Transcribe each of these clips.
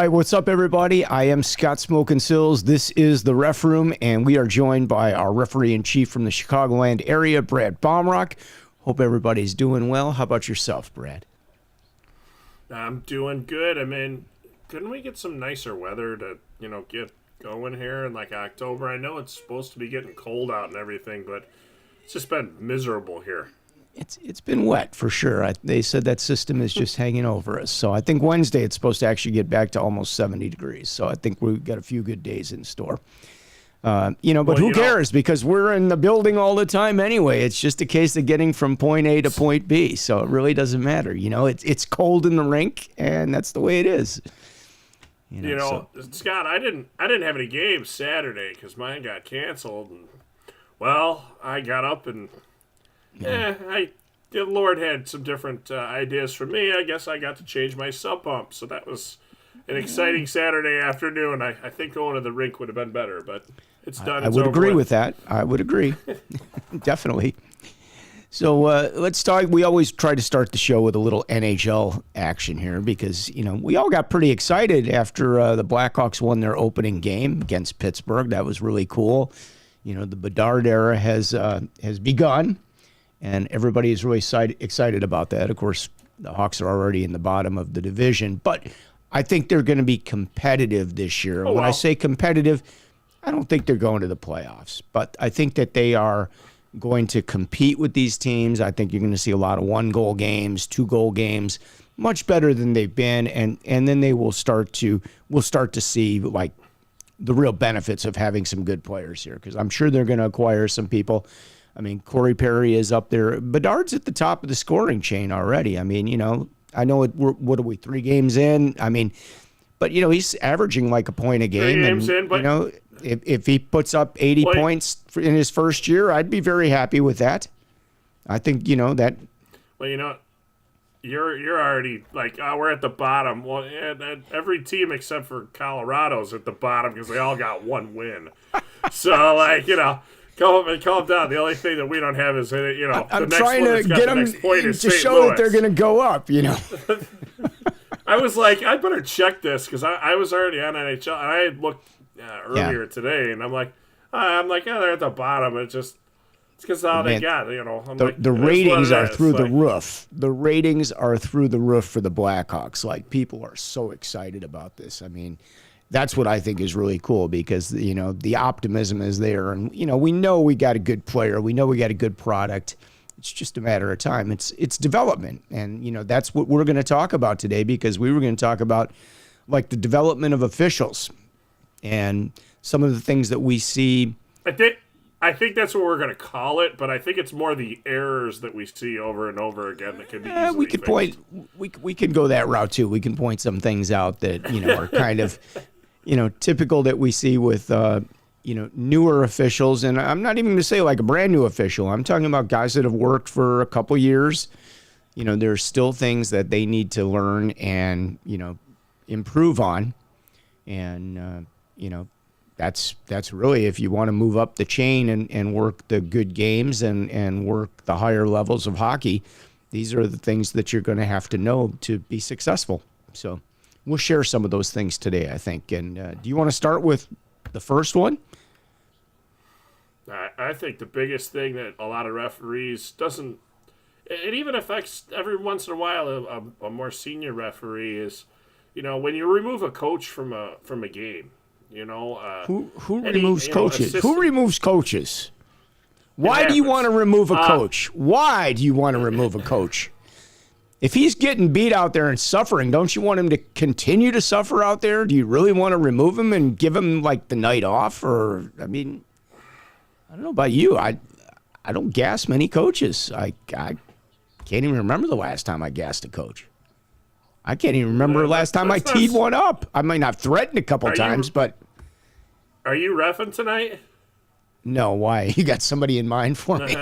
right, what's up, everybody? I am Scott Smokin SIlz. This is the Ref Room, and we are joined by our referee-in-chief from the Chicagoland area, Brad Baumruck. Hope everybody's doing well. How about yourself, Brad? I'm doing good. I mean, couldn't we get some nicer weather to, get going here in like October? I know it's supposed to be getting cold out and everything, but it's just been miserable here. It's been wet for sure. They said that system is just hanging over us. So I think Wednesday it's supposed to actually get back to almost 70 degrees. So I think we've got a few good days in store. But who cares? Because we're in the building all the time anyway. It's just a case of getting from point A to point B. So it really doesn't matter. It's cold in the rink, and that's the way it is. Scott, I didn't have any games Saturday because mine got canceled. And, well, I got up and the Lord had some different ideas for me. I guess I got to change my sub pump, so that was an exciting Saturday afternoon. I think going to the rink would have been better, but it's done. I would agree with that. I would agree. Definitely. So let's talk. We always try to start the show with a little NHL action here because, we all got pretty excited after the Blackhawks won their opening game against Pittsburgh. That was really cool. The Bedard era has begun. And everybody is really excited about that. Of course, the Hawks are already in the bottom of the division. But I think they're going to be competitive this year. When I say competitive, I don't think they're going to the playoffs. But I think that they are going to compete with these teams. I think you're going to see a lot of 1-goal games, 2-goal games, much better than they've been. And then we'll start to see, like, the real benefits of having some good players here. Because I'm sure they're going to acquire some people. I mean, Corey Perry is up there. Bedard's at the top of the scoring chain already. I mean, I know what are we, 3 games in? I mean, but, he's averaging like a point a game. 3 games in, but if he puts up 80 points in his first year, I'd be very happy with that. I think, that. Well, you're already like, we're at the bottom. Well, every team except for Colorado's at the bottom because they all got 1 win. So, like, calm down. The only thing that we don't have is, I'm the next trying one to get them to show that they're going to go up, I was like, I better check this because I was already on NHL and I had looked earlier today and I'm like, they're at the bottom. It's because all they got, The ratings are through the roof. The ratings are through the roof for the Blackhawks. Like, people are so excited about this. I mean, that's what I think is really cool because, the optimism is there. And, we know we got a good player. We know we got a good product. It's just a matter of time. It's development. And, that's what we're going to talk about today because we were going to talk about, like, the development of officials and some of the things that we see. I think that's what we're going to call it, but I think it's more the errors that we see over and over again that can be easily we could fixed. We can go that route too. We can point some things out that are kind of typical that we see with newer officials, and I'm not even going to say like a brand new official. I'm talking about guys that have worked for a couple years. There's still things that they need to learn and improve on, and that's really, if you want to move up the chain and work the good games and work the higher levels of hockey, these are the things that you're going to have to know to be successful. So we'll share some of those things today, I think. And do you want to start with the first one? I think the biggest thing that a lot of referees doesn't, it even affects every once in a while a more senior referee is, when you remove a coach from a game. Who removes coaches? Who removes coaches? Why do you want to remove a coach? Why do you want to remove a coach? If he's getting beat out there and suffering, don't you want him to continue to suffer out there? Do you really want to remove him and give him like the night off? Or, I mean, I don't know about you. I don't gas many coaches. I can't even remember the last time I gassed a coach. I can't even remember the last time I teed one up. I might not threaten a couple times, but. Are you reffing tonight? No, why? You got somebody in mind for me?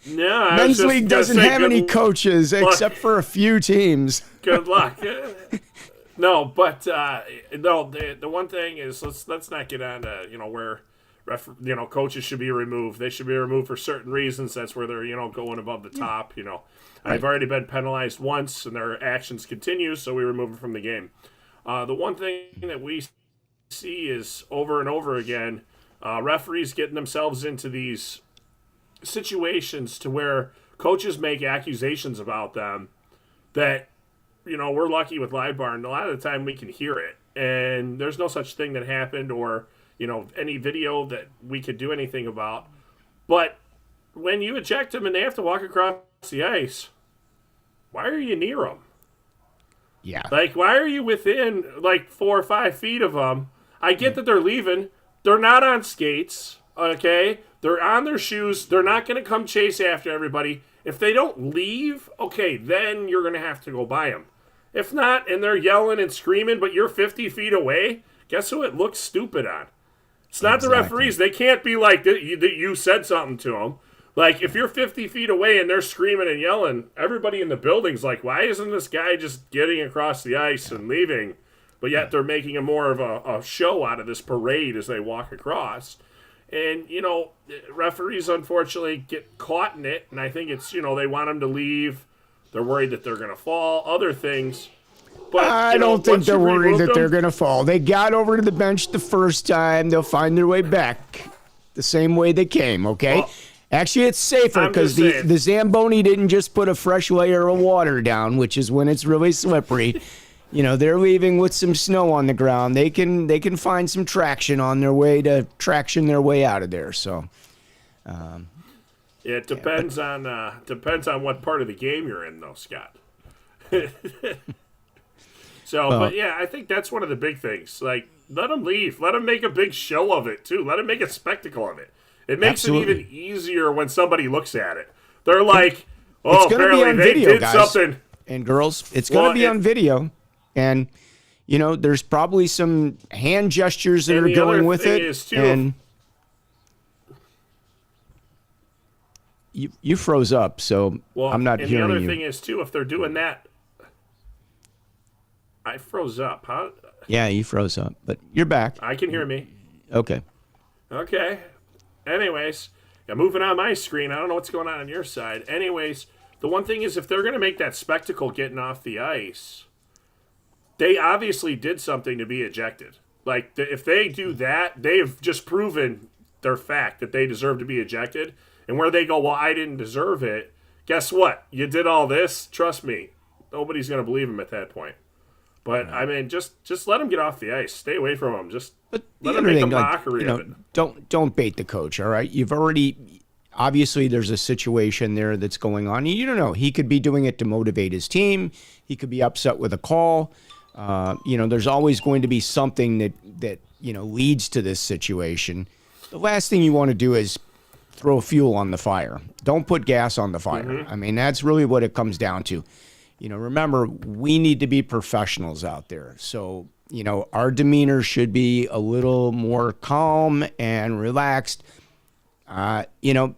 No, Men's League doesn't have any coaches except for a few teams. Good luck. No, but the one thing is let's not get on to where coaches should be removed. They should be removed for certain reasons. That's where they're going above the top. I've already been penalized once, and their actions continue, so we remove them from the game. The one thing that we see is over and over again, referees getting themselves into these situations to where coaches make accusations about them that, we're lucky with Live Bar, and a lot of the time we can hear it. And there's no such thing that happened or, any video that we could do anything about. But when you eject them and they have to walk across the ice, why are you near them? Yeah. Like, why are you within, 4 or 5 feet of them? I get that they're leaving. They're not on skates, okay? They're on their shoes. They're not going to come chase after everybody. If they don't leave, okay, then you're going to have to go by them. If not, and they're yelling and screaming, but you're 50 feet away, guess who it looks stupid on? It's not the referees. They can't be like that you said something to them. Like, if you're 50 feet away and they're screaming and yelling, everybody in the building's like, why isn't this guy just getting across the ice and leaving? But yet they're making a more of a show out of this parade as they walk across. And, referees, unfortunately, get caught in it. And I think it's, they want them to leave. They're worried that they're going to fall. Other things. But I don't think they're worried that they're going to fall. They got over to the bench the first time. They'll find their way back the same way they came, okay? Well, actually, it's safer because the Zamboni didn't just put a fresh layer of water down, which is when it's really slippery. They're leaving with some snow on the ground. They can find some traction on their way out of there. So, it depends on what part of the game you're in, though, Scott. But yeah, I think that's one of the big things. Like, let them leave. Let them make a big show of it too. Let them make a spectacle of it. It makes it even easier when somebody looks at it. They're like, "Oh, apparently they did something." And girls, it's going to be on video. And, there's probably some hand gestures that are going with it. And you froze up, so I'm not hearing you. And the other thing is, too, if they're doing that, I froze up. Huh? Yeah, you froze up, but you're back. I can hear me. Okay. Anyways, moving on my screen. I don't know what's going on your side. Anyways, the one thing is, if they're going to make that spectacle getting off the ice, they obviously did something to be ejected. Like, if they do that, they've just proven their fact that they deserve to be ejected. And where they go, well, I didn't deserve it. Guess what? You did all this. Trust me, nobody's going to believe them at that point. But, I mean, just let them get off the ice. Stay away from them. Just let them make a mockery of it. Don't bait the coach, all right? You've already – obviously there's a situation there that's going on. You don't know. He could be doing it to motivate his team. He could be upset with a call. There's always going to be something that leads to this situation. The last thing you want to do is throw fuel on the fire. Don't put gas on the fire. Mm-hmm. I mean, that's really what it comes down to. Remember, we need to be professionals out there. So, our demeanor should be a little more calm and relaxed. You're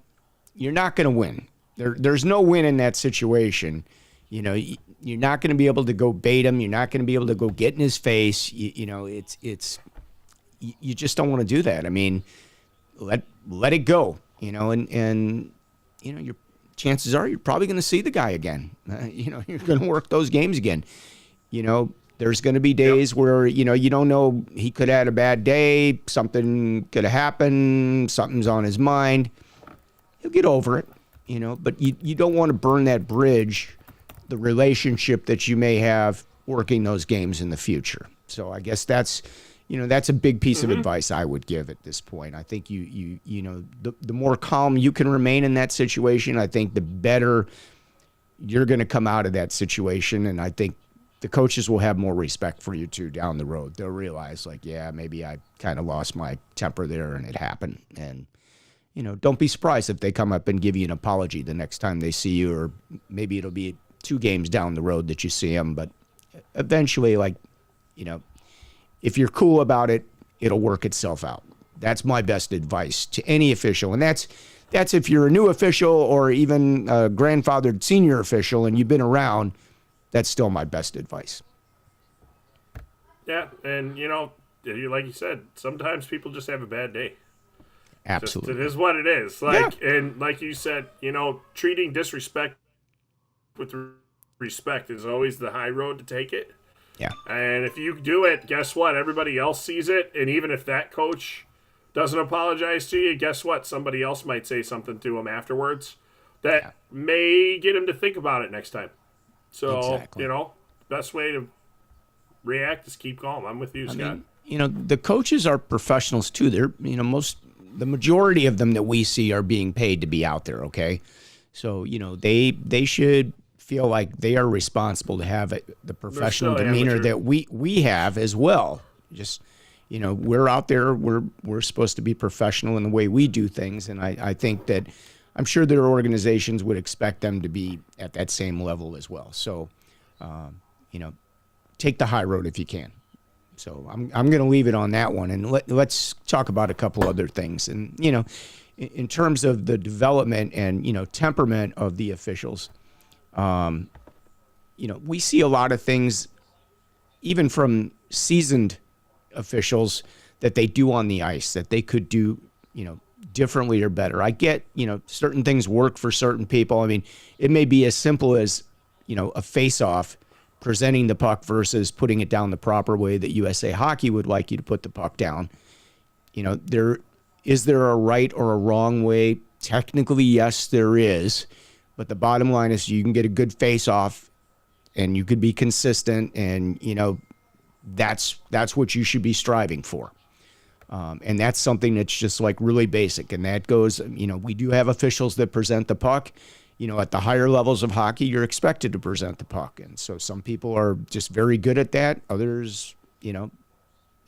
not going to win. There's no win in that situation. You're not going to be able to go bait him. You're not going to be able to go get in his face. You just don't want to do that. I mean, let it go, and your chances are you're probably going to see the guy again. You're going to work those games again. There's going to be days where, you don't know, he could have had a bad day. Something could have happened. Something's on his mind. He'll get over it, but you don't want to burn that bridge, the relationship that you may have working those games in the future. So I guess that's a big piece of advice I would give at this point. I think the more calm you can remain in that situation, I think the better you're going to come out of that situation. And I think the coaches will have more respect for you too down the road. They'll realize, like, yeah, maybe I kind of lost my temper there and it happened. And, don't be surprised if they come up and give you an apology the next time they see you, or maybe it'll be 2 games down the road that you see them. But eventually, if you're cool about it, it'll work itself out. That's my best advice to any official. And that's if you're a new official or even a grandfathered senior official and you've been around, that's still my best advice. Yeah, and, like you said, sometimes people just have a bad day. Absolutely. It is what it is. And like you said, treating disrespect with respect is always the high road to take it. Yeah. And if you do it, guess what? Everybody else sees it. And even if that coach doesn't apologize to you, guess what? Somebody else might say something to him afterwards that may get him to think about it next time. So, Exactly. best way to react is keep calm. I'm with you, Scott. The coaches are professionals too. They're, the majority of them that we see are being paid to be out there. Okay. So, they should feel like they are responsible to have the professional demeanor that we have as well. Just, we're out there, we're supposed to be professional in the way we do things. And I think that I'm sure their organizations would expect them to be at that same level as well. So, take the high road if you can. So I'm going to leave it on that one, and let's talk about a couple other things. And in terms of the development and temperament of the officials, we see a lot of things, even from seasoned officials, that they do on the ice that they could do differently or better. I get certain things work for certain people. I mean, it may be as simple as a face-off, presenting the puck versus putting it down the proper way that USA Hockey would like you to put the puck down. Is there a right or a wrong way? Technically, yes, there is. But the bottom line is you can get a good face-off and you could be consistent, and, that's what you should be striving for. And that's something that's just like really basic. And that goes, we do have officials that present the puck. At the higher levels of hockey, you're expected to present the puck. And so some people are just very good at that. Others,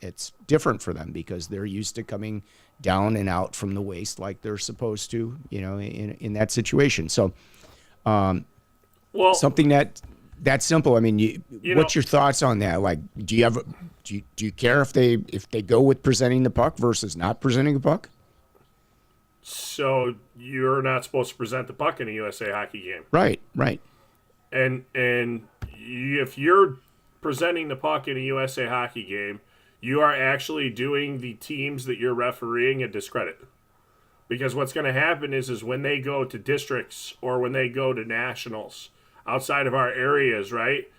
it's different for them because they're used to coming down and out from the waist like they're supposed to, in that situation. So something that simple. I mean, what's your thoughts on that? Like, do you care if they go with presenting the puck versus not presenting the puck? So you're not supposed to present the puck in a USA Hockey game. Right. And if you're presenting the puck in a USA Hockey game, you are actually doing the teams that you're refereeing a discredit. Because what's going to happen is when they go to districts or when they go to nationals outside of our areas, right,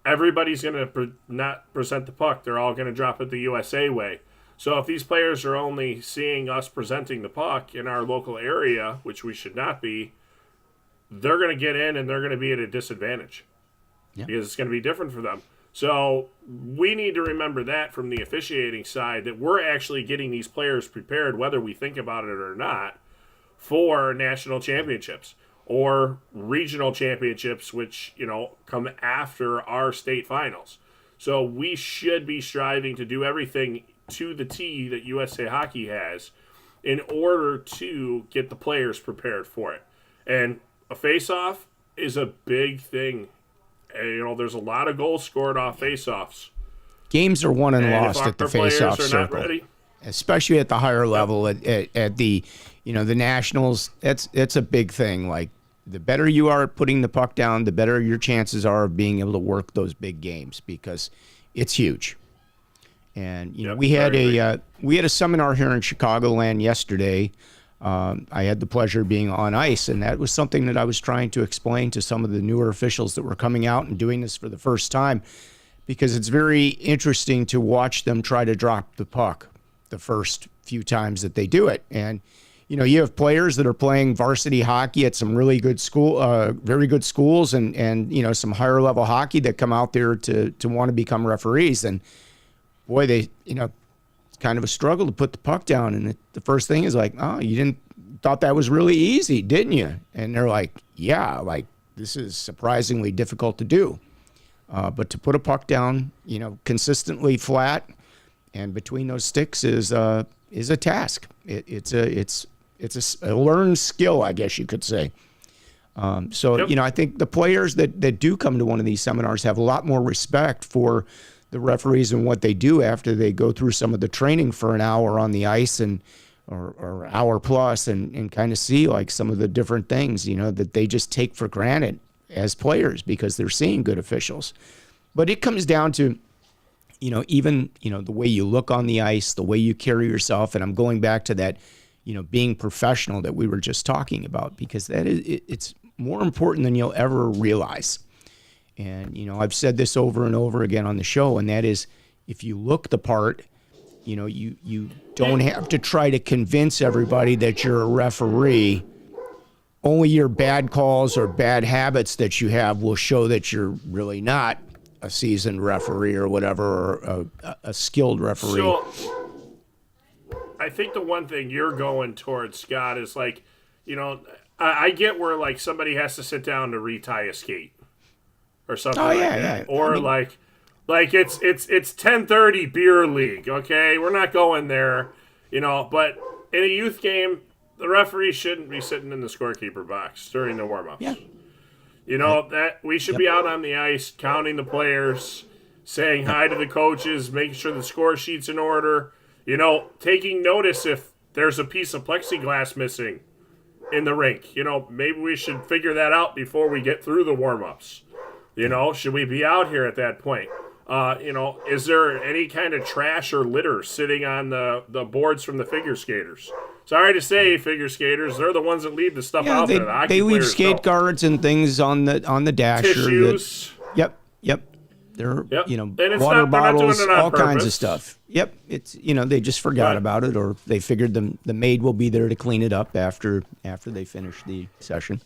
everybody's going to not present the puck. They're all going to drop it the USA way. So if these players are only seeing us presenting the puck in our local area, which we should not be, they're going to get in and they're going to be at a disadvantage because it's going to be different for them. So we need to remember that from the officiating side, that we're actually getting these players prepared, whether we think about it or not, for national championships or regional championships, which, come after our state finals. So we should be striving to do everything to the T that USA Hockey has in order to get the players prepared for it. And a face-off is a big thing. And, there's a lot of goals scored off face-offs. Games are won and lost at the face-off circle, especially at the higher level at the the nationals. It's a big thing. Like, the better you are at putting the puck down, the better your chances are of being able to work those big games because it's huge. And we had a seminar here in Chicagoland yesterday. I had the pleasure of being on ice, and that was something that I was trying to explain to some of the newer officials that were coming out and doing this for the first time, because it's very interesting to watch them try to drop the puck the first few times that they do it. And you have players that are playing varsity hockey at some really good very good schools, and some higher level hockey that come out there to want to become referees. And boy, they, it's kind of a struggle to put the puck down. And the first thing is like, oh, you thought that was really easy, didn't you? And they're like, yeah, like, this is surprisingly difficult to do. But to put a puck down, consistently flat and between those sticks is a task. It's a learned skill, I guess you could say. I think the players that do come to one of these seminars have a lot more respect for the referees and what they do after they go through some of the training for an hour on the ice or hour plus and kind of see like some of the different things, that they just take for granted as players because they're seeing good officials. But it comes down to, even, the way you look on the ice, the way you carry yourself. And I'm going back to that, being professional that we were just talking about, because it's more important than you'll ever realize. And, I've said this over and over again on the show, and that is if you look the part, you don't have to try to convince everybody that you're a referee. Only your bad calls or bad habits that you have will show that you're really not a seasoned referee or whatever, or a skilled referee. So, I think the one thing you're going towards, Scott, is like, I get where like somebody has to sit down to retie a skate or something that. Or like it's 10:30 beer league, okay? We're not going there, but in a youth game, the referee shouldn't be sitting in the scorekeeper box during the warm-ups. Yeah. That we should be out on the ice counting the players, saying hi to the coaches, making sure the score sheet's in order, taking notice if there's a piece of plexiglass missing in the rink. Maybe we should figure that out before we get through the warm-ups. Should we be out here at that point? Is there any kind of trash or litter sitting on the boards from the figure skaters? Sorry to say, figure skaters, they're the ones that leave the stuff out there. They leave skate guards and things on the dasher. Tissues. Yep. They're And it's water not, bottles, they're not doing it on all kinds of purpose. stuff. Yep, it's they just forgot about it, or they figured the maid will be there to clean it up after they finish the session.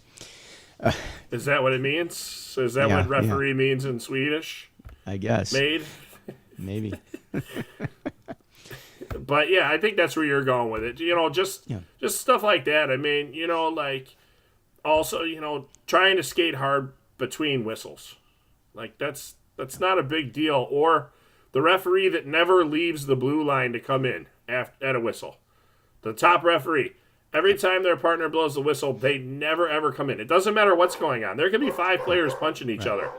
Is that what it means? Is that what referee means in Swedish? I guess. Maid? Maybe. But yeah, I think that's where you're going with it. Just stuff like that. I mean, also, trying to skate hard between whistles. Like that's not a big deal. Or the referee that never leaves the blue line to come in at a whistle. The top referee. Every time their partner blows the whistle, they never, ever come in. It doesn't matter what's going on. There could be 5 players punching each other.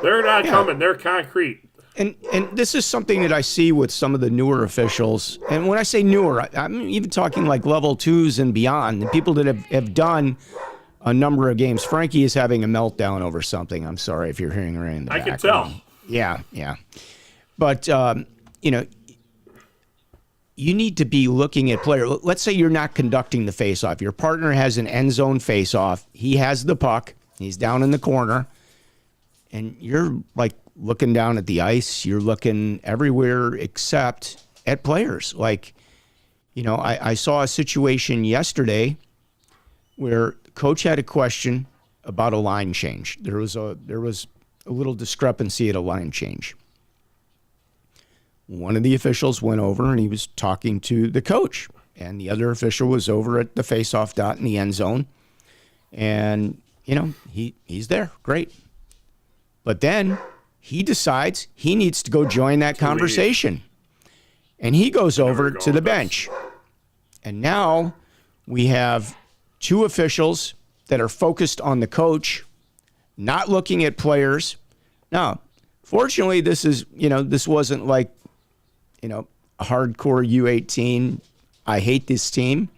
They're not coming. They're concrete. And this is something that I see with some of the newer officials. And when I say newer, I'm even talking like level 2s and beyond. The people that have done a number of games. Frankie is having a meltdown over something. I'm sorry if you're hearing her in the background. I can tell. Yeah. But, you need to be looking at player. Let's say you're not conducting the face-off. Your partner has an end zone face-off. He has the puck. He's down in the corner. And you're like looking down at the ice. You're looking everywhere except at players. Like, I saw a situation yesterday where the coach had a question about a line change. There was a little discrepancy at a line change. One of the officials went over and he was talking to the coach, and the other official was over at the face-off dot in the end zone. And, he's there. Great. But then he decides he needs to go join that conversation. And he goes over to the bench. And now we have 2 officials that are focused on the coach, not looking at players. Now, fortunately, this wasn't like, a hardcore U18, I hate this team,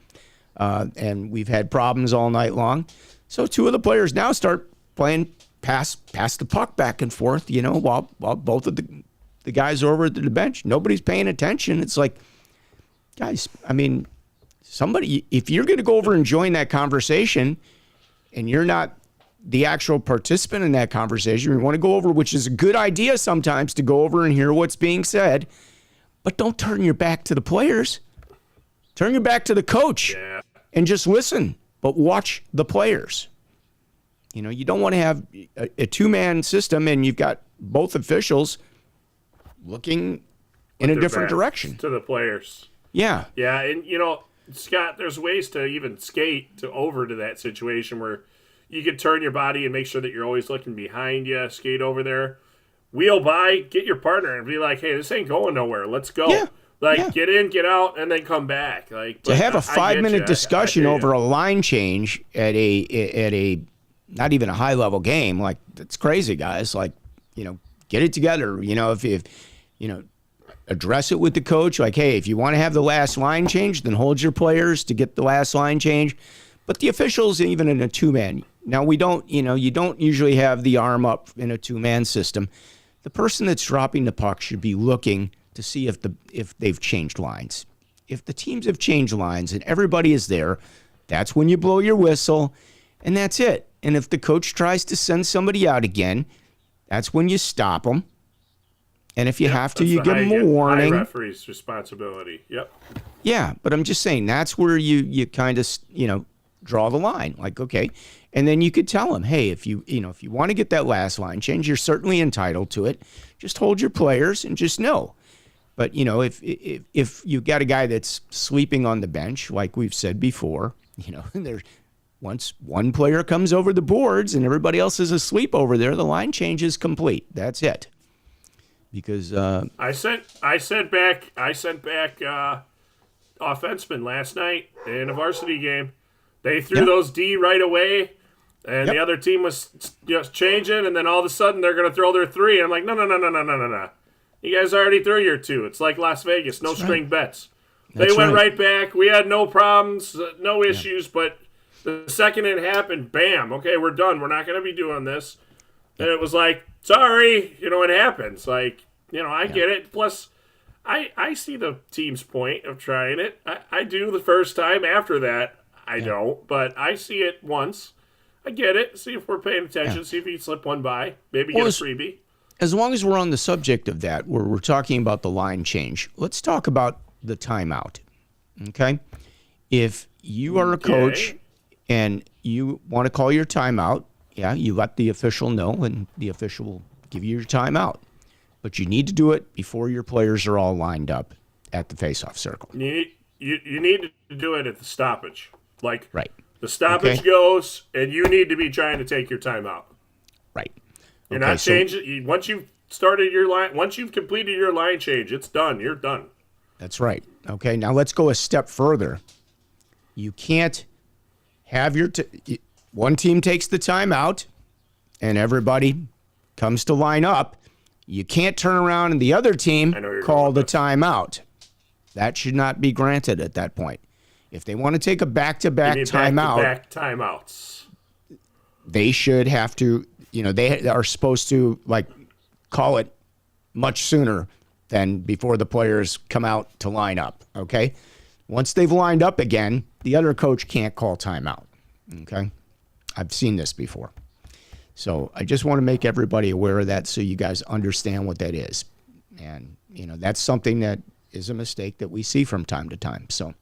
and we've had problems all night long. So 2 of the players now start playing pass the puck back and forth, while both of the guys are over at the bench. Nobody's paying attention. It's like, guys, I mean, somebody, if you're going to go over and join that conversation and you're not the actual participant in that conversation, you want to go over, which is a good idea sometimes to go over and hear what's being said, but don't turn your back to the players. Turn your back to the coach and just listen, but watch the players. You don't want to have a 2-man system and you've got both officials looking in a different direction. To the players. Yeah. Yeah, and, Scott, there's ways to even skate over to that situation where you can turn your body and make sure that you're always looking behind you, skate over there. Wheel by, get your partner, and be like, hey, this ain't going nowhere. Let's go. Yeah. Get in, get out, and then come back. To have a 5-minute discussion over a line change at a not even a high-level game, like, that's crazy, guys. Like, get it together. If address it with the coach. Like, hey, if you want to have the last line change, then hold your players to get the last line change. But the officials, even in a 2-man, now you don't usually have the arm up in a 2-man system. The person that's dropping the puck should be looking to see if they've changed lines. If the teams have changed lines and everybody is there, that's when you blow your whistle, and that's it. And if the coach tries to send somebody out again, That's when you stop them. And if you have to, That's you the give them a high warning. referee's responsibility. Yep. Yeah, but I'm just saying that's where you kind of, draw the line. Like, okay. And then you could tell them, hey, if you want to get that last line change, you're certainly entitled to it. Just hold your players and just know. But, if you got a guy that's sleeping on the bench, like we've said before, there's once one player comes over the boards and everybody else is asleep over there, the line change is complete. That's it. Because I sent back offensemen last night in a varsity game. They threw those D right away, and the other team was just changing, and then all of a sudden they're going to throw their 3. I'm like, no. You guys already threw your 2. It's like Las Vegas, no string bets. They went right back. We had no problems, no issues, but the second it happened, bam, okay, we're done. We're not going to be doing this. And it was like, sorry, it happens. Like, I get it. Plus, I see the team's point of trying it. I do the first time. After that, I don't. But I see it once. I get it. See if we're paying attention. See if you slip one by. Maybe get a freebie. As long as we're on the subject of that, where we're talking about the line change, let's talk about the timeout. Okay? If you are a coach and you want to call your timeout, you let the official know, and the official will give you your timeout. But you need to do it before your players are all lined up at the faceoff circle. You need to do it at the stoppage. Like, the stoppage Okay. goes, and you need to be trying to take your timeout. Right. You're not changing. Once you've started your line, once you've completed your line change, it's done. You're done. That's right. Okay, now let's go a step further. You can't have one team takes the timeout and everybody comes to line up. You can't turn around and the other team call the timeout. That should not be granted at that point. If they want to take a back-to-back timeout, back timeouts, they should have to, they are supposed to call it much sooner than before the players come out to line up, okay? Once they've lined up again, the other coach can't call timeout, okay? I've seen this before. So I just want to make everybody aware of that so you guys understand what that is. And, that's something that is a mistake that we see from time to time. So,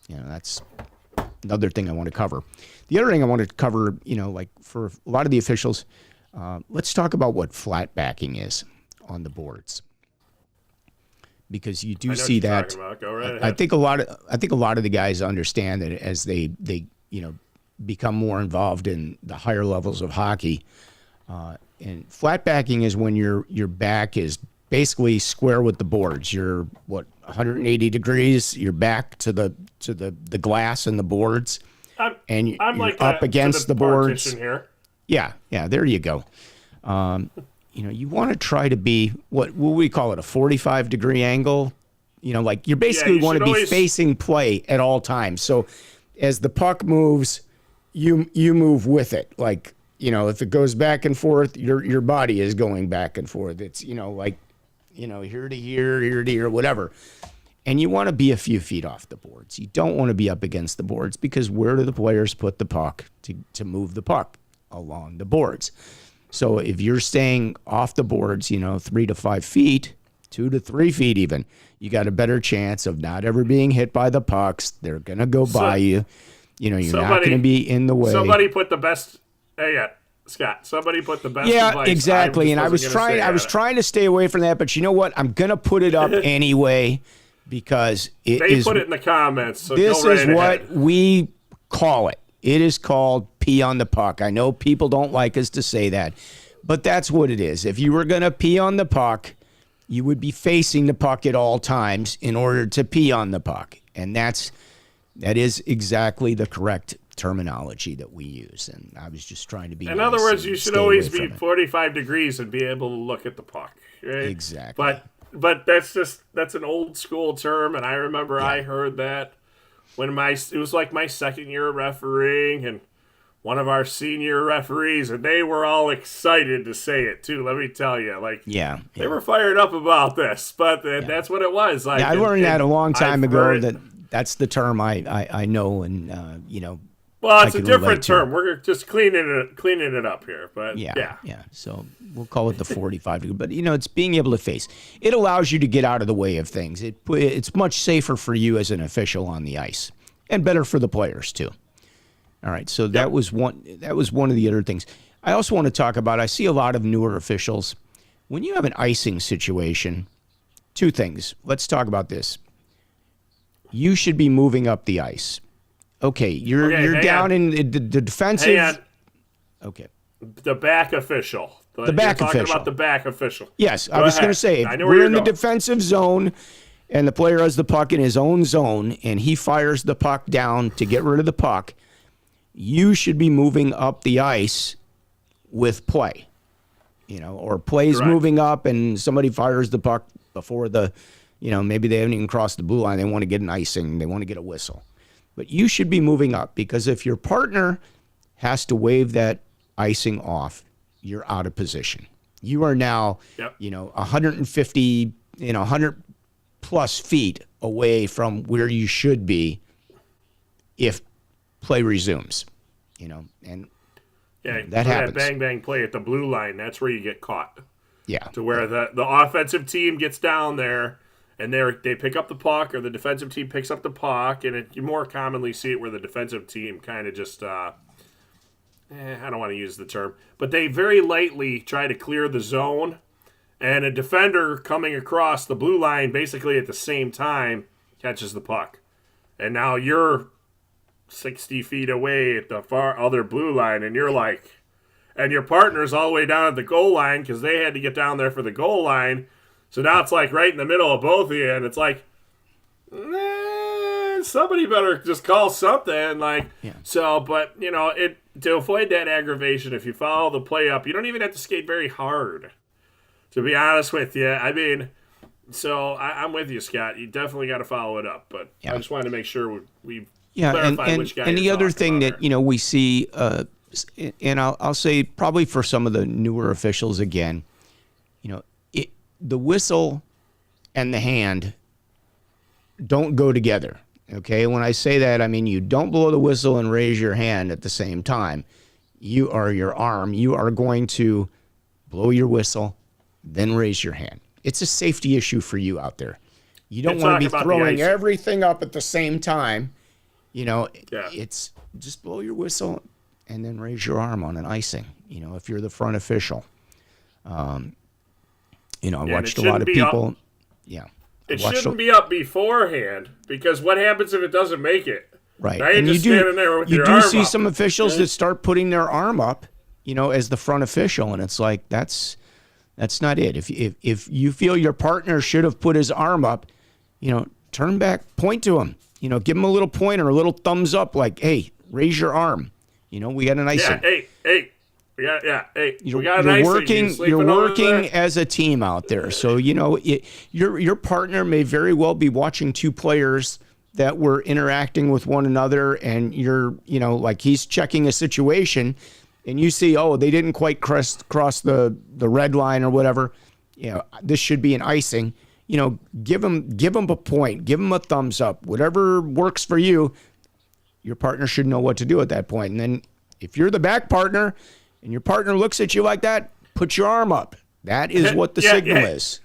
that's another thing I want to cover. The other thing I want to cover, for a lot of the officials, let's talk about what flat backing is on the boards. Because you do see that. Go right ahead. I think a lot of the guys understand that as they become more involved in the higher levels of hockey. And flat backing is when your back is basically square with the boards. You're 180 degrees. You're back to the glass and the boards, and you're like up against the boards. Here. Yeah, there you go. You want to try to be what we call it, a 45-degree angle. You basically want to be facing play at all times. So as the puck moves, you move with it. If it goes back and forth, your body is going back and forth. It's here to here, whatever. And you want to be a few feet off the boards. You don't want to be up against the boards because where do the players put the puck to move the puck? Along the boards. So if you're staying off the boards, 3 to 5 feet, 2 to 3 feet even, you got a better chance of not ever being hit by the pucks. They're going to go by you. You're not going to be in the way. Somebody put the best. Scott. Somebody put the best. Yeah, advice. exactly. And I was trying to stay away from that, but you know what? I'm going to put it up anyway because they put it in the comments. So this go right is ahead. what we call it. It is called pee on the puck. I know people don't like us to say that, but that's what it is. If you were going to pee on the puck, you would be facing the puck at all times in order to pee on the puck. And that is exactly the correct terminology that we use. And I was just trying to be in other words, you should always be 45 degrees and be able to look at the puck. Right? Exactly. But that's an old school term, and I remember I heard that when it was like my second year of refereeing, and one of our senior referees, and they were all excited to say it too. Let me tell you, they were fired up about this, but that's what it was. I learned that a long time ago. That's the term I know, and Well, it's I a can relate different to. term. We're just cleaning it up here, but Yeah. So we'll call it the 45 degree. But, it's being able to face. It allows you to get out of the way of things. It's much safer for you as an official on the ice, and better for the players too. All right. So that was one of the other things. I also want to talk about, I see a lot of newer officials. When you have an icing situation, two things. Let's talk about this. You should be moving up the ice. Okay, you're down in the defensive. Hang on. Okay. The back official. The back You're official. Talking about the back official. Yes, I was going to say, if we're in the defensive zone and the player has the puck in his own zone and he fires the puck down to get rid of the puck, you should be moving up the ice with play. Or plays Correct. moving up and somebody fires the puck before maybe they haven't even crossed the blue line. They want to get an icing. They want to get a whistle. But you should be moving up, because if your partner has to wave that icing off, you're out of position. You are now, 150, 100 plus feet away from where you should be if play resumes, and that happens. That bang bang play at the blue line, that's where you get caught. Yeah. To where the offensive team gets down there and they pick up the puck, or the defensive team picks up the puck, and you more commonly see it where the defensive team kind of just, I don't want to use the term, but they very lightly try to clear the zone, and a defender coming across the blue line basically at the same time catches the puck. And now you're 60 feet away at the far other blue line, and you're like, and your partner's all the way down at the goal line because they had to get down there for the goal line. So now it's like right in the middle of both of you, and it's like, somebody better just call something. So, but to avoid that aggravation, if you follow the play up, you don't even have to skate very hard. To be honest with you, I mean, so I'm with you, Scott. You definitely got to follow it up, but I just wanted to make sure we clarify which guy. And the other thing that we see, and I'll say probably for some of the newer officials again, the whistle and the hand don't go together. Okay, when I say that, I mean you don't blow the whistle and raise your hand at the same time. You are your arm. You are going to blow your whistle, then raise your hand. It's a safety issue for you out there. You don't want to be throwing everything up at the same time. It's just blow your whistle and then raise your arm on an icing. If you're the front official. I watched a lot of people. It shouldn't be up beforehand, because what happens if it doesn't make it? Right. Now you're just standing there with your arm up. You do see some officials that start putting their arm up, as the front official, and it's like that's not it. If you feel your partner should have put his arm up, turn back, point to him, give him a little pointer, a little thumbs up, like, hey, raise your arm. We got an icing. Yeah, hey. We got You're working as a team out there. So, your partner may very well be watching two players that were interacting with one another, and you're, like he's checking a situation, and you see, they didn't quite cross the red line or whatever. This should be an icing. Give him a point, give him a thumbs up, whatever works for you. Your partner should know what to do at that point. And then if you're the back partner and your partner looks at you like that, put your arm up. That is what the signal is.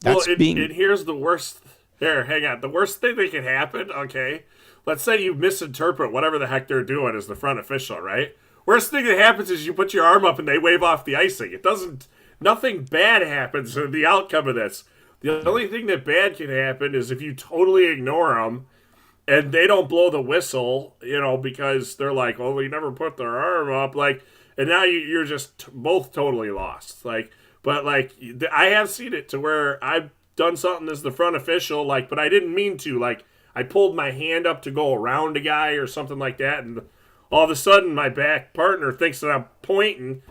And here's the worst. Here, hang on. The worst thing that can happen, okay? Let's say you misinterpret whatever the heck they're doing as the front official, right? Worst thing that happens is you put your arm up and they wave off the icing. Nothing bad happens in the outcome of this. The only thing that bad can happen is if you totally ignore them and they don't blow the whistle, because they're like, oh, they never put their arm up, and now you're just both totally lost. But I have seen it to where I've done something as the front official, but I didn't mean to. I pulled my hand up to go around a guy or something like that, and all of a sudden my back partner thinks that I'm pointing,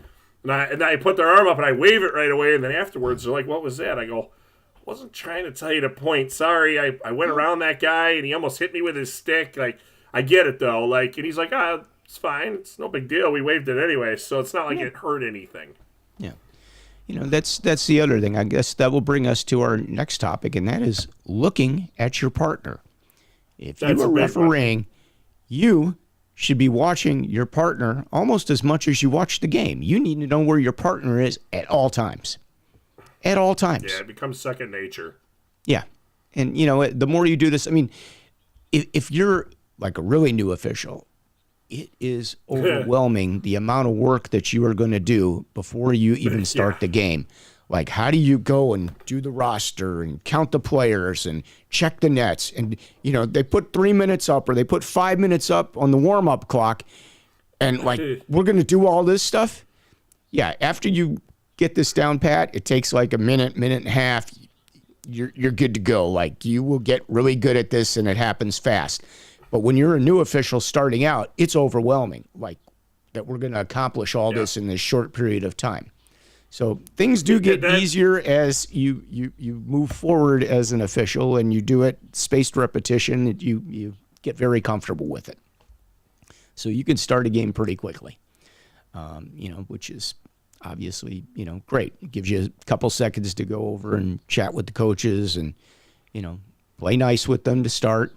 and I put their arm up and I wave it right away, and then afterwards they're like, what was that? I go, I wasn't trying to tell you to point. Sorry, I went around that guy and he almost hit me with his stick. I get it though. And he's like, it's fine. It's no big deal. We waved it anyway, so it's not like it hurt anything. Yeah. That's the other thing. I guess that will bring us to our next topic, and that is looking at your partner. If you are refereeing, you should be watching your partner almost as much as you watch the game. You need to know where your partner is at all times. At all times. Yeah, it becomes second nature. Yeah. And, the more you do this, I mean, if you're like a really new official, it is overwhelming the amount of work that you are going to do before you even start the game. Like, how do you go and do the roster and count the players and check the nets? And, they put 3 minutes up or they put 5 minutes up on the warm-up clock. And, like, we're going to do all this stuff? Yeah, after you get this down pat, it takes like a minute and a half. You're good to go. Like, you will get really good at this, and it happens fast. But when you're a new official starting out, it's overwhelming, like, that we're going to accomplish all this in this short period of time. So things do get easier as you move forward as an official, and you do it spaced repetition. You get very comfortable with it. So you can start a game pretty quickly, which is obviously, great. It gives you a couple seconds to go over and chat with the coaches and, play nice with them to start,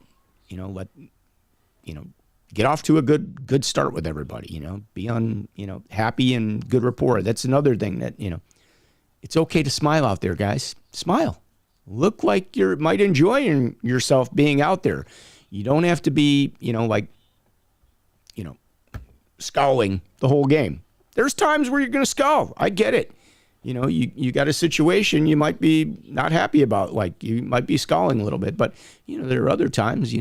get off to a good start with everybody, be on, happy and good rapport. That's another thing that, it's okay to smile out there, guys. Smile. Look like you might enjoy yourself being out there. You don't have to be, scowling the whole game. There's times where you're going to scowl. I get it. You got a situation you might be not happy about, like you might be scowling a little bit, but, there are other times,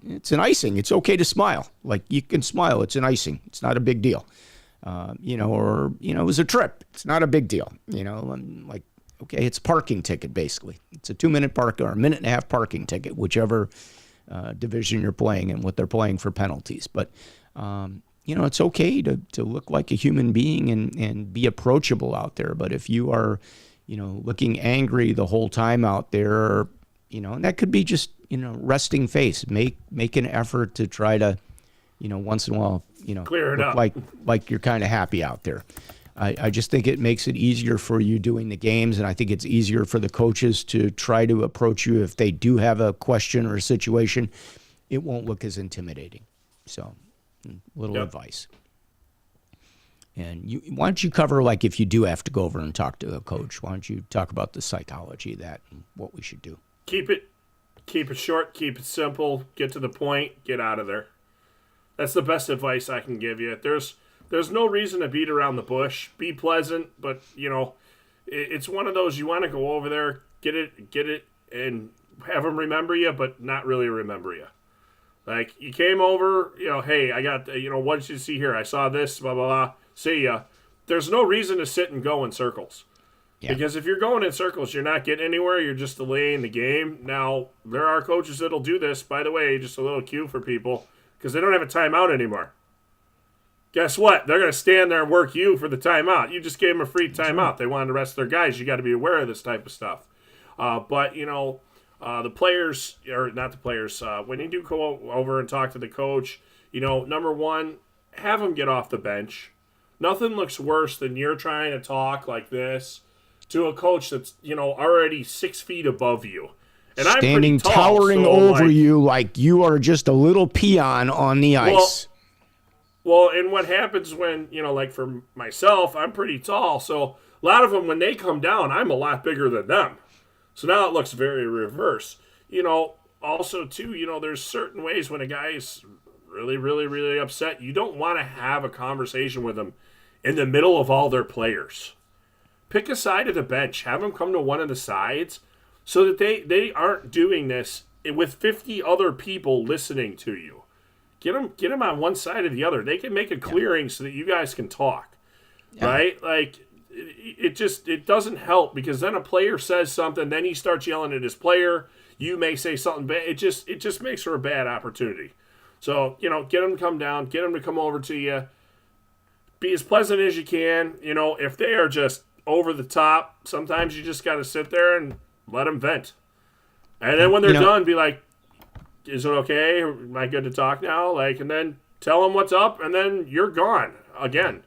it's an icing. It's okay to smile. Like, you can smile. It's an icing. It's not a big deal. It was a trip. It's not a big deal. I'm like, okay, it's a parking ticket, basically. It's a 2-minute park or a minute and a half parking ticket, whichever division you're playing and what they're playing for penalties. But, it's okay to look like a human being and be approachable out there. But if you are, looking angry the whole time out there, and that could be just, resting face. Make an effort to try to, once in a while, clear it up. Like you're kind of happy out there. I just think it makes it easier for you doing the games, and I think it's easier for the coaches to try to approach you if they do have a question or a situation. It won't look as intimidating. So, little advice. And why don't you cover, like, if you do have to go over and talk to a coach, why don't you talk about the psychology of that and what we should do? Keep it short, keep it simple, get to the point, get out of there. That's the best advice I can give you. There's no reason to beat around the bush. Be pleasant, but, it's one of those, you want to go over there, get it, and have them remember you, but not really remember you. Like, you came over, hey, I got, what did you see here? I saw this, blah, blah, blah. See ya. There's no reason to sit and go in circles. Yeah. Because if you're going in circles, you're not getting anywhere. You're just delaying the game. Now, there are coaches that'll do this. By the way, just a little cue for people, because they don't have a timeout anymore. Guess what? They're going to stand there and work you for the timeout. You just gave them a free timeout. They wanted to rest their guys. You got to be aware of this type of stuff. But, the players, or not the players, when you do go over and talk to the coach, number one, have them get off the bench. Nothing looks worse than you're trying to talk like this to a coach that's, already 6 feet above you. And standing I'm pretty tall, towering so over you like you are just a little peon on the ice. Well, and what happens when, like for myself, I'm pretty tall. So a lot of them, when they come down, I'm a lot bigger than them. So now it looks very reverse. Also, too, there's certain ways when a guy is really, really, really upset, you don't want to have a conversation with them in the middle of all their players. Pick a side of the bench. Have them come to one of the sides so that they aren't doing this with 50 other people listening to you. Get them on one side or the other. They can make a clearing so that you guys can talk, right? Like, it doesn't help, because then a player says something, then he starts yelling at his player. You may say something bad. It just makes for a bad opportunity. So, get them to come down, get them to come over to you. Be as pleasant as you can. If they are just over the top, sometimes you just got to sit there and let them vent. And then when they're done, be like, is it okay? Am I good to talk now? And then tell them what's up, and then you're gone again.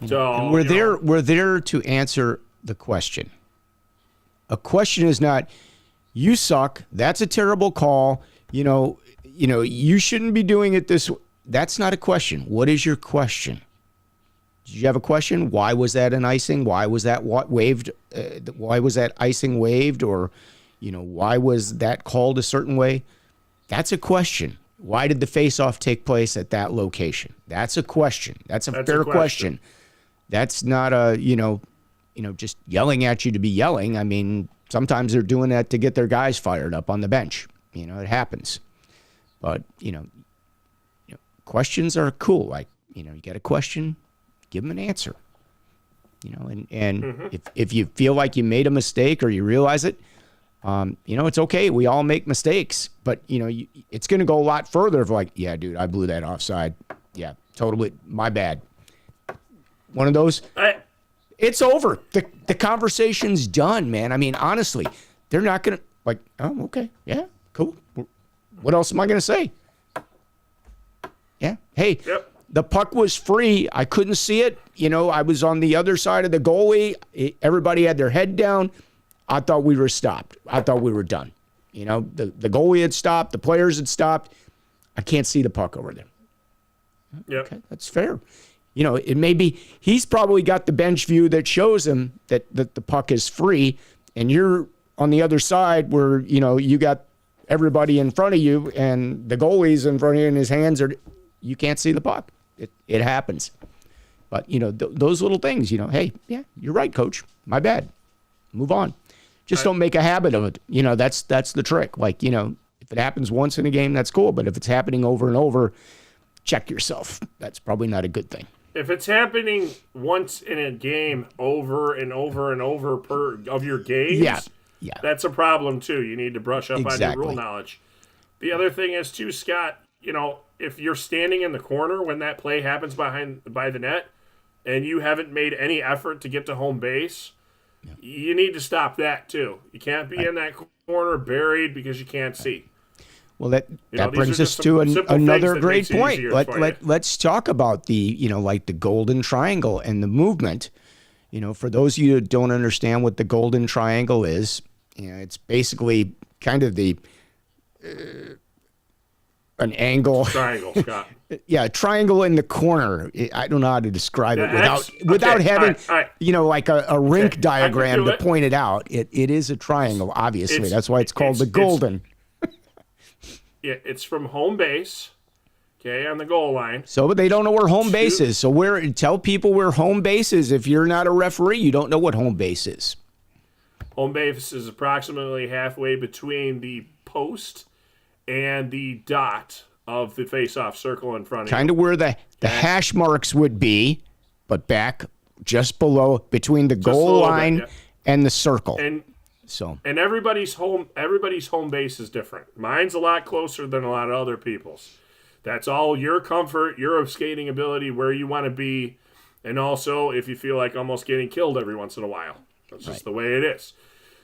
So and we're there to answer the question. A question is not, you suck. That's a terrible call. You shouldn't be doing it this way. that's not a question. What is your question? Did you have a question? Why was that an icing? Why was that waived? Why was that icing waived? Or, why was that called a certain way? That's a question. Why did the face-off take place at that location? That's a question. That's a fair question. That's not a, just yelling at you to be yelling. I mean, sometimes they're doing that to get their guys fired up on the bench. It happens. But, questions are cool. Like, you get a question, give them an answer. If you feel like you made a mistake or you realize it, it's okay. We all make mistakes, but it's going to go a lot further if like, yeah, dude, I blew that offside. Yeah, totally. My bad. One of those, it's over. The conversation's done, man. I mean, honestly, they're not going to like, oh, okay. Yeah, cool. What else am I going to say? Yeah. Hey, yep. The puck was free. I couldn't see it. I was on the other side of the goalie. Everybody had their head down. I thought we were stopped. I thought we were done. The goalie had stopped. The players had stopped. I can't see the puck over there. Yep. Okay, that's fair. It may be he's probably got the bench view that shows him that the puck is free, and you're on the other side where, you got everybody in front of you and the goalie's in front of you and his hands are, you can't see the puck. It happens. But, those little things, hey, yeah, you're right, coach. My bad. Move on. Just don't make a habit of it. That's the trick. Like, if it happens once in a game, that's cool. But if it's happening over and over, check yourself. That's probably not a good thing. If it's happening once in a game over and over and over per of your games, yeah. That's a problem too. You need to brush up on your rule knowledge. The other thing is too, Scott, if you're standing in the corner when that play happens by the net and you haven't made any effort to get to home base, you need to stop that too. You can't be in that corner buried because you can't see. Well, that brings us to another great point. Let's talk about the, like the golden triangle and the movement. For those of you who don't understand what the golden triangle is, it's basically kind of an angle. Triangle, Scott. Yeah, a triangle in the corner. I don't know how to describe it without having, like a rink diagram to point it out. It is a triangle, obviously. That's why it's called the golden. It's from home base, okay, on the goal line. So, but they don't know where home base is. So tell people where home base is. If you're not a referee, you don't know what home base is. Home base is approximately halfway between the post and the dot of the face-off circle in front of you. Kind of where the hash marks would be, but back just below, between the goal line and the circle. And everybody's home base is different. Mine's a lot closer than a lot of other people's. That's all your comfort, your skating ability, where you want to be, and also if you feel like almost getting killed every once in a while. That's just the way it is.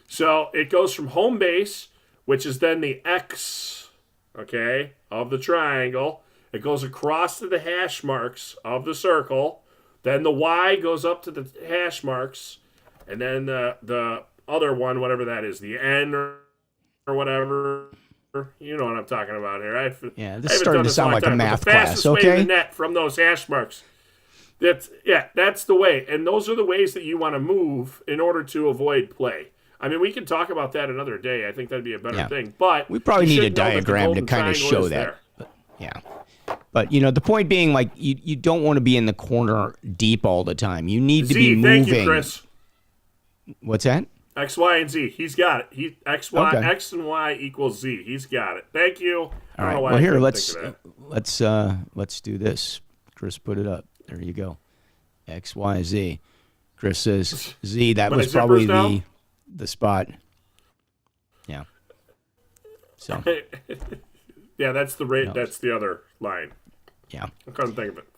So it goes from home base, which is then the X, okay, of the triangle. It goes across to the hash marks of the circle. Then the Y goes up to the hash marks, and then the other one, whatever that is, the N or whatever, you know what I'm talking about here. This is starting to sound like a math class, okay? The fastest way to the net from those hash marks. That's the way. And those are the ways that you want to move in order to avoid play. I mean, we can talk about that another day. I think that'd be a better thing. But we probably need a diagram to kind of show that. But the point being, like, you don't want to be in the corner deep all the time. You need to be moving. Thank you, Chris. What's that? X, Y, and Z. He's got it. X and Y equals Z. He's got it. Thank you. All right. Well, here, let's do this. Chris put it up. There you go. X, Y, Z. Chris says Z. That was probably the spot. Yeah. So. Yeah, that's the rate. No. That's the other line. Yeah. I couldn't think of it.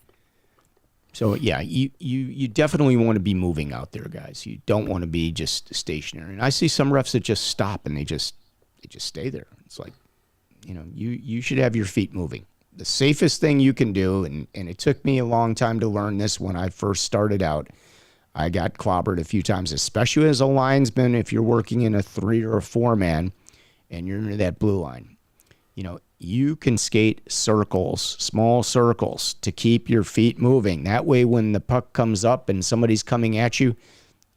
So, yeah, you definitely want to be moving out there, guys. You don't want to be just stationary. And I see some refs that just stop and they just stay there. It's like, you should have your feet moving. The safest thing you can do, and it took me a long time to learn this when I first started out. I got clobbered a few times, especially as a linesman if you're working in a 3 or a 4 man and you're into that blue line. You you can skate circles, small circles, to keep your feet moving. That way, when the puck comes up and somebody's coming at you,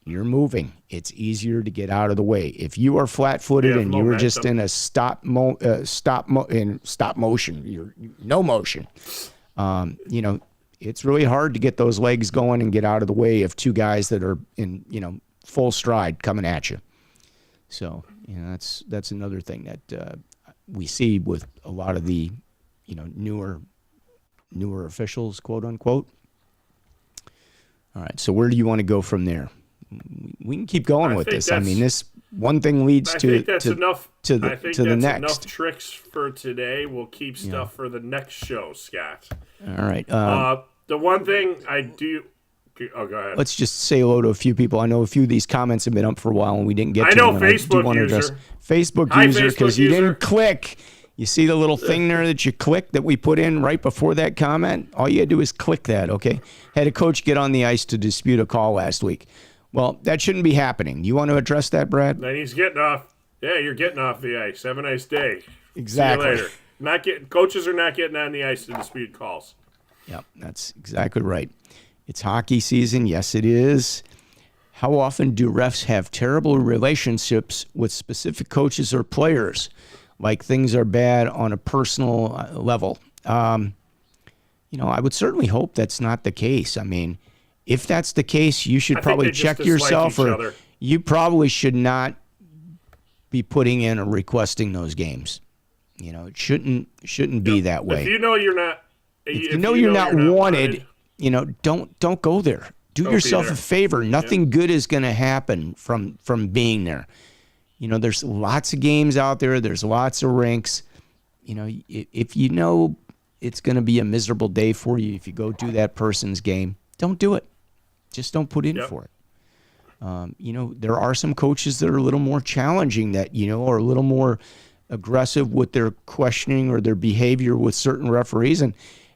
you're moving. It's easier to get out of the way. If you are flat-footed and you were just in a stop motion, you're no motion. It's really hard to get those legs going and get out of the way of two guys that are in, full stride coming at you. So, that's another thing that we see with a lot of the, newer officials, quote unquote. All right. So where do you want to go from there? We can keep going with this. I mean, this one thing leads to the next. Enough tricks for today. We'll keep stuff for the next show, Scott. All right. The one thing I do. Oh, go ahead. Let's just say hello to a few people. I know a few of these comments have been up for a while and we didn't get to them. Facebook user. Facebook user, because you didn't click. You see the little thing there that you click that we put in right before that comment? All you had to do is click that, okay? Had a coach get on the ice to dispute a call last week. Well, that shouldn't be happening. You want to address that, Brad? Then he's getting off. Yeah, you're getting off the ice. Have a nice day. Exactly. See you later. Coaches are not getting on the ice to dispute calls. Yep, that's exactly right. It's hockey season. Yes, it is. How often do refs have terrible relationships with specific coaches or players? Like things are bad on a personal level. I would certainly hope that's not the case. I mean, if that's the case, you should probably check yourself, or you probably should not be putting in or requesting those games. It shouldn't be that way. If you know you're not, if you know you're not wanted, don't go there. Do yourself a favor. Nothing good is going to happen from being there. There's lots of games out there. There's lots of rinks. If you know it's going to be a miserable day for you if you go do that person's game, don't do it. Just don't put in for it. There are some coaches that are a little more challenging that, are a little more aggressive with their questioning or their behavior with certain referees.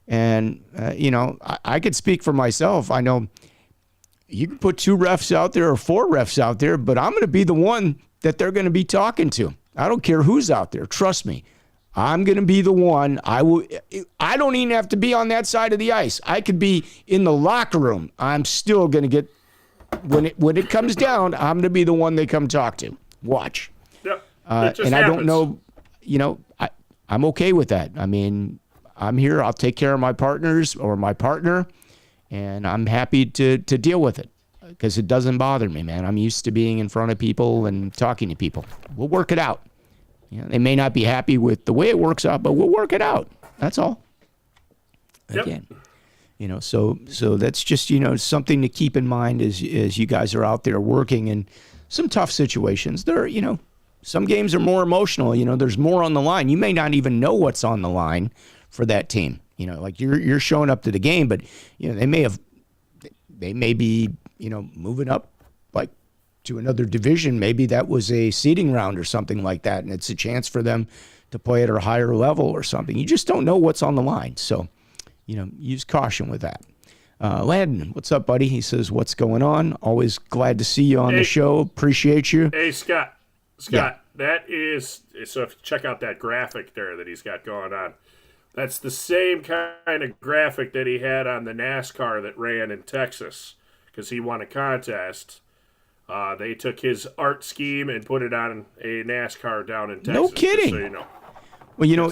And I could speak for myself. I know you can put 2 refs out there or 4 refs out there, but I'm going to be the one that they're going to be talking to. I don't care who's out there. Trust me. I'm going to be the one. I don't even have to be on that side of the ice. I could be in the locker room. I'm still going to get, when it comes down, I'm going to be the one they come talk to. Watch. Yep. And I don't know, I'm okay with that. I mean, I'm here. I'll take care of my partners or my partner, and I'm happy to deal with it because it doesn't bother me, man. I'm used to being in front of people and talking to people. We'll work it out. They may not be happy with the way it works out, but we'll work it out. That's all. Again, so that's just, something to keep in mind as you guys are out there working in some tough situations. There, some games are more emotional. There's more on the line. You may not even know what's on the line for that team. Like you're showing up to the game, but they may be moving up like to another division. Maybe that was a seeding round or something like that, and it's a chance for them to play at a higher level or something. You just don't know what's on the line, so use caution with that. Landon, what's up, buddy? He says, "What's going on? Always glad to see you on the show. Appreciate you." Hey, Scott, that is so. If you check out that graphic there that he's got going on, that's the same kind of graphic that he had on the NASCAR that ran in Texas because he won a contest. They took his art scheme and put it on a NASCAR down in Texas. No kidding. So you know.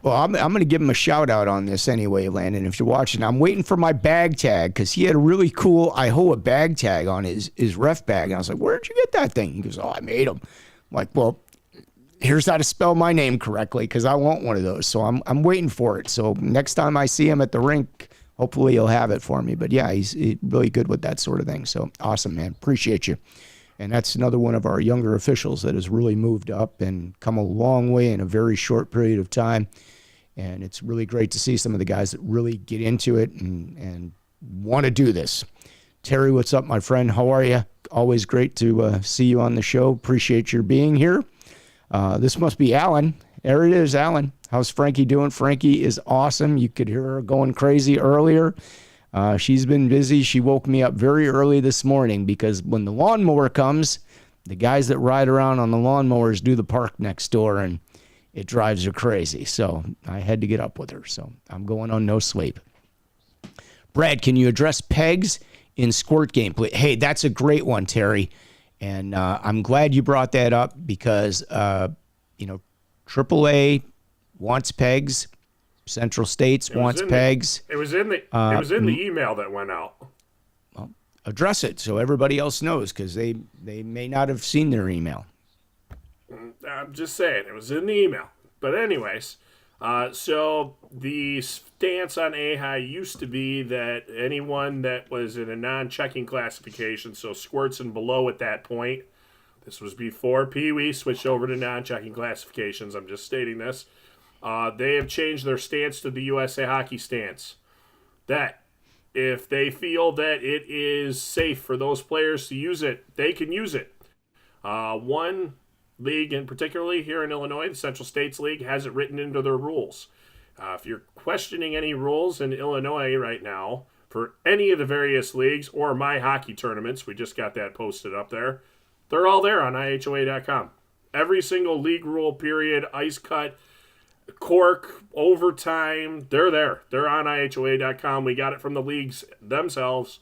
Well, I'm going to give him a shout out on this anyway, Landon. If you're watching, I'm waiting for my bag tag because he had a really cool Iowa bag tag on his ref bag. And I was like, "Where'd you get that thing?" He goes, "Oh, I made them." I'm like, "Well, here's how to spell my name correctly because I want one of those." So I'm waiting for it. So next time I see him at the rink, hopefully he'll have it for me. But yeah, he's really good with that sort of thing. So awesome, man. Appreciate you. And that's another one of our younger officials that has really moved up and come a long way in a very short period of time. And it's really great to see some of the guys that really get into it and want to do this. Terry, what's up, my friend? How are you? Always great to see you on the show. Appreciate your being here. This must be Alan. There it is, Alan. How's Frankie doing? Frankie is awesome. You could hear her going crazy earlier. She's been busy. She woke me up very early this morning because when the lawnmower comes, the guys that ride around on the lawnmowers do the park next door, and it drives her crazy. So I had to get up with her. So I'm going on no sleep. Brad, can you address pegs in squirt gameplay? Hey, that's a great one, Terry. And I'm glad you brought that up because, AAA wants pegs. Central States wants pegs. It was in the email that went out. Well, address it so everybody else knows because they may not have seen their email. I'm just saying, it was in the email. But anyways, so the stance on AHI used to be that anyone that was in a non-checking classification, so squirts and below at that point, this was before Pee Wee switched over to non-checking classifications, I'm just stating this, they have changed their stance to the USA Hockey stance. That if they feel that it is safe for those players to use it, they can use it. One league, and particularly here in Illinois, the Central States League, has it written into their rules. If you're questioning any rules in Illinois right now for any of the various leagues or my hockey tournaments, we just got that posted up there, they're all there on IHOA.com. Every single league rule, period, ice cut, cork, overtime, they're there. They're on IHOA.com. We got it from the leagues themselves.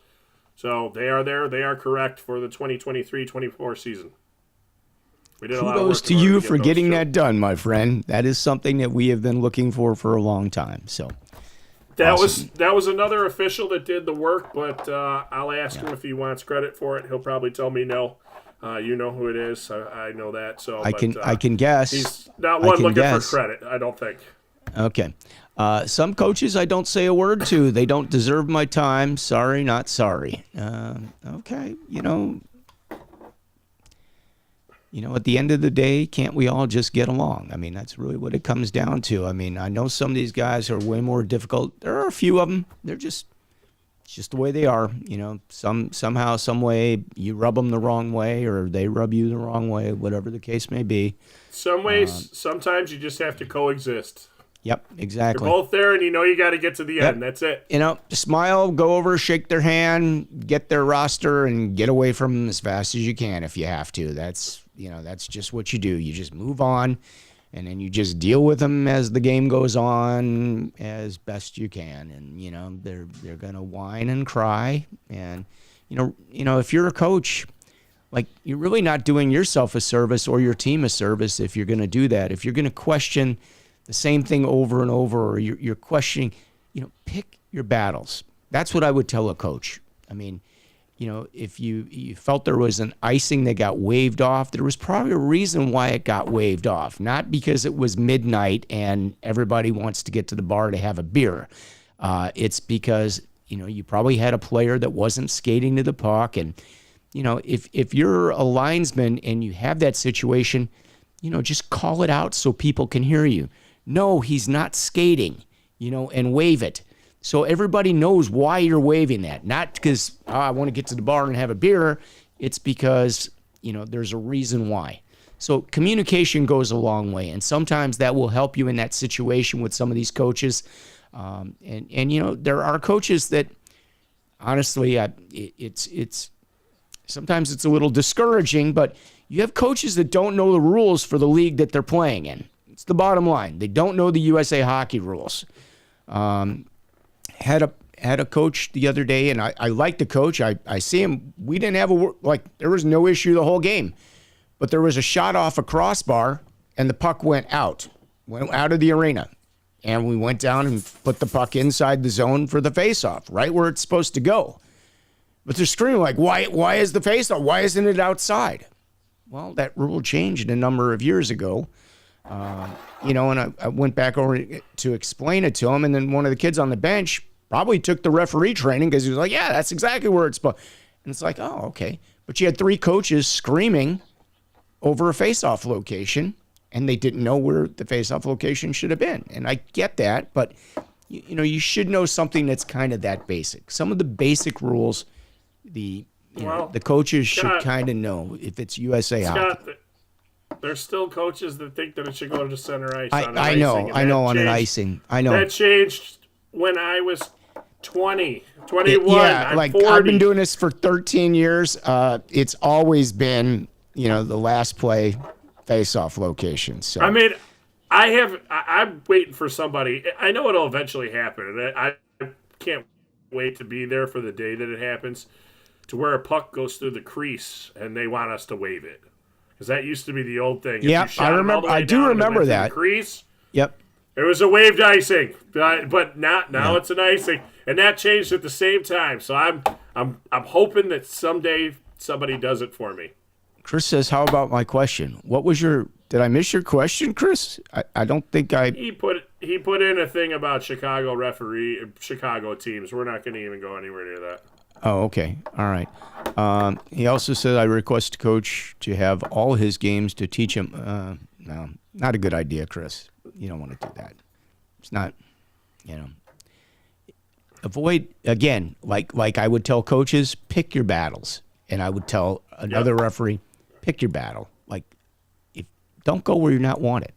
So they are there. They are correct for the 2023-24 season. We did a lot of work Kudos to you for getting that done, my friend. That is something that we have been looking for a long time. So that awesome. was another official that did the work, but I'll ask him if he wants credit for it. He'll probably tell me no. You know who it is. I know that. So I can guess. He's not one looking for credit, I don't think. Okay. Some coaches I don't say a word to. They don't deserve my time. Sorry, not sorry. Okay. At the end of the day, can't we all just get along? I mean, that's really what it comes down to. I mean, I know some of these guys are way more difficult. There are a few of them. It's just the way they are. Somehow, some way, you rub them the wrong way or they rub you the wrong way, whatever the case may be. Some ways, sometimes you just have to coexist. Yep, exactly. You're both there and you got to get to the end. That's it. Smile, go over, shake their hand, get their roster, and get away from them as fast as you can if you have to. That's just what you do. You just move on, and then you just deal with them as the game goes on as best you can. And, they're going to whine and cry. And, if you're a coach, you're really not doing yourself a service or your team a service if you're going to do that. If you're going to question the same thing over and over, or you're questioning, pick your battles. That's what I would tell a coach. I mean, if you felt there was an icing that got waved off, there was probably a reason why it got waved off. Not because it was midnight and everybody wants to get to the bar to have a beer. It's because, you probably had a player that wasn't skating to the puck. And, if you're a linesman and you have that situation, just call it out so people can hear you. No, he's not skating, and wave it. So everybody knows why you're waving that. Not because I want to get to the bar and have a beer. It's because, there's a reason why. So communication goes a long way. And sometimes that will help you in that situation with some of these coaches. There are coaches that, honestly, it's sometimes it's a little discouraging, but you have coaches that don't know the rules for the league that they're playing in. It's the bottom line. They don't know the USA Hockey rules. Had a coach the other day, and I like the coach. I see him. We didn't have there was no issue the whole game, but there was a shot off a crossbar, and the puck went out of the arena, and we went down and put the puck inside the zone for the faceoff, right where it's supposed to go. But they're screaming why is the faceoff? Why isn't it outside? Well, that rule changed a number of years ago. And I went back over to explain it to him, and then one of the kids on the bench probably took the referee training because he was like, yeah, that's exactly where it's supposed. And it's like, oh, okay. But you had three coaches screaming over a face-off location, and they didn't know where the face-off location should have been. And I get that, but you should know something that's kind of that basic. Some of the basic rules, the coaches should kind of know if it's USA Hockey. There's still coaches that think that it should go to center ice. I know on an icing. I know. That changed when I was 20, 21. Yeah, I'm 40. I've been doing this for 13 years. It's always been, the last play face-off location. So I mean, I'm waiting for somebody. I know it'll eventually happen, and I can't wait to be there for the day that it happens, to where a puck goes through the crease and they want us to wave it, because that used to be the old thing. Yeah, I remember. I do remember that. Crease. Yep. It was a waved icing, but now it's an icing, and that changed at the same time. So I'm hoping that someday somebody does it for me. Chris says, "How about my question? What was your? Did I miss your question, Chris? I don't think I." He put in a thing about Chicago teams. We're not going to even go anywhere near that. Oh, okay. All right. He also said, "I request coach to have all his games to teach him." No, not a good idea, Chris. You don't want to do that. It's not, avoid, again, like I would tell coaches, pick your battles. And I would tell another referee, pick your battle. Like, don't go where you're not wanted.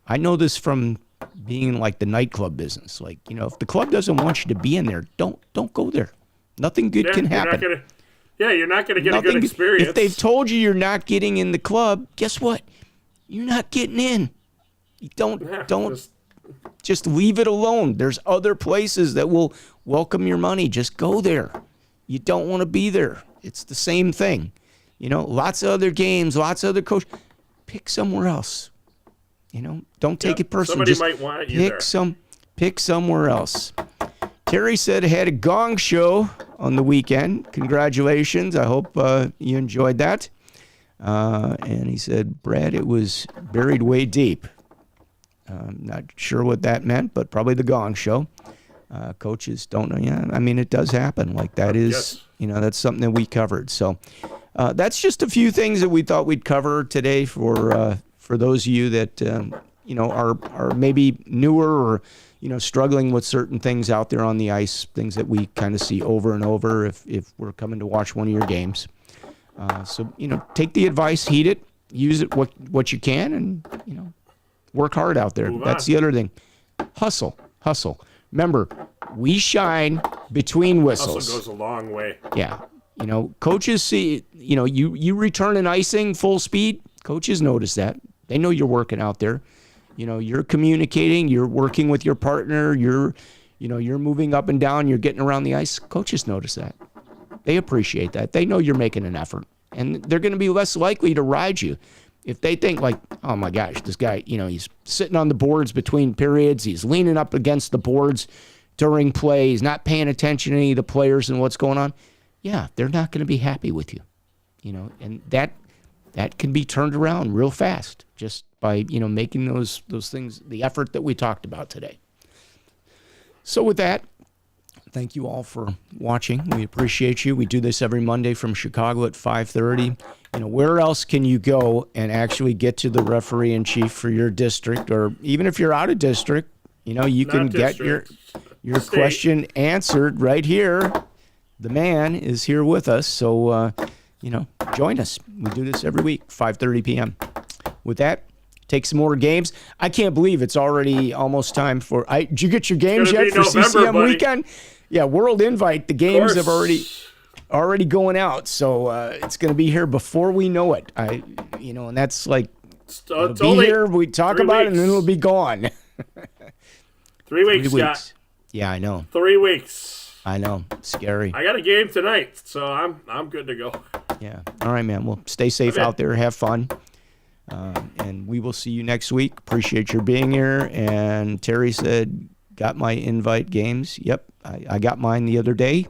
I know this from being in like the nightclub business. Like, if the club doesn't want you to be in there, don't go there. Nothing good can happen. You're not going to get a good experience. If they've told you you're not getting in the club, guess what? You're not getting in. Don't just leave it alone. There's other places that will welcome your money. Just go there. You don't want to be there. It's the same thing. Lots of other games, lots of other coaches. Pick somewhere else. Don't take it personally. Somebody might want you there. Pick somewhere else. Terry said had a gong show on the weekend. Congratulations. I hope you enjoyed that. And he said, Brad, it was buried way deep. Not sure what that meant, but probably the gong show. Coaches don't know. Yeah, I mean, it does happen. Like that is, that's something that we covered. So that's just a few things that we thought we'd cover today for those of you that, are maybe newer or, struggling with certain things out there on the ice, things that we kind of see over and over if we're coming to watch one of your games. So, take the advice, heed it, use it what you can, and, work hard out there. That's the other thing. Hustle. Remember, we shine between whistles. Hustle goes a long way. Yeah. Coaches see, you return an icing full speed. Coaches notice that. They know you're working out there. You're communicating, you're working with your partner, you're moving up and down, you're getting around the ice. Coaches notice that. They appreciate that. They know you're making an effort. And they're going to be less likely to ride you. If they think like, oh my gosh, this guy, he's sitting on the boards between periods, he's leaning up against the boards during play, he's not paying attention to any of the players and what's going on. Yeah, they're not going to be happy with you. And that can be turned around real fast just by, making those things, the effort that we talked about today. So with that, thank you all for watching. We appreciate you. We do this every Monday from Chicago at 5:30. Where else can you go and actually get to the referee in chief for your district, or even if you're out of district, you can get your question answered right here. The man is here with us, so join us. We do this every week, 5:30 p.m. With that, take some more games. I can't believe it's already almost time for. Did you get your games yet for November, CCM buddy. weekend? Yeah, World Invite. The games have already going out, so it's going to be here before we know it. And that's like it'll be here. We talk about it, and then it'll be gone. 3 weeks, Scott. Yeah, I know. 3 weeks. I know. Scary. I got a game tonight, so I'm good to go. Yeah. All right, man. Well, stay safe out there. Have fun. And we will see you next week. Appreciate your being here. And Terry said, got my invite games. Yep. I got mine the other day.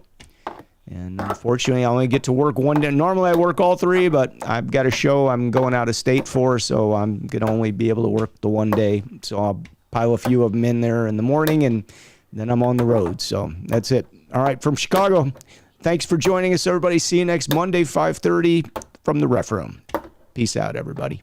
And unfortunately, I only get to work one day. Normally, I work all three, but I've got a show I'm going out of state for, so I'm going to only be able to work the one day. So I'll pile a few of them in there in the morning, and then I'm on the road. So that's it. All right, from Chicago, thanks for joining us, everybody. See you next Monday, 5:30 from the Ref Room. Peace out, everybody.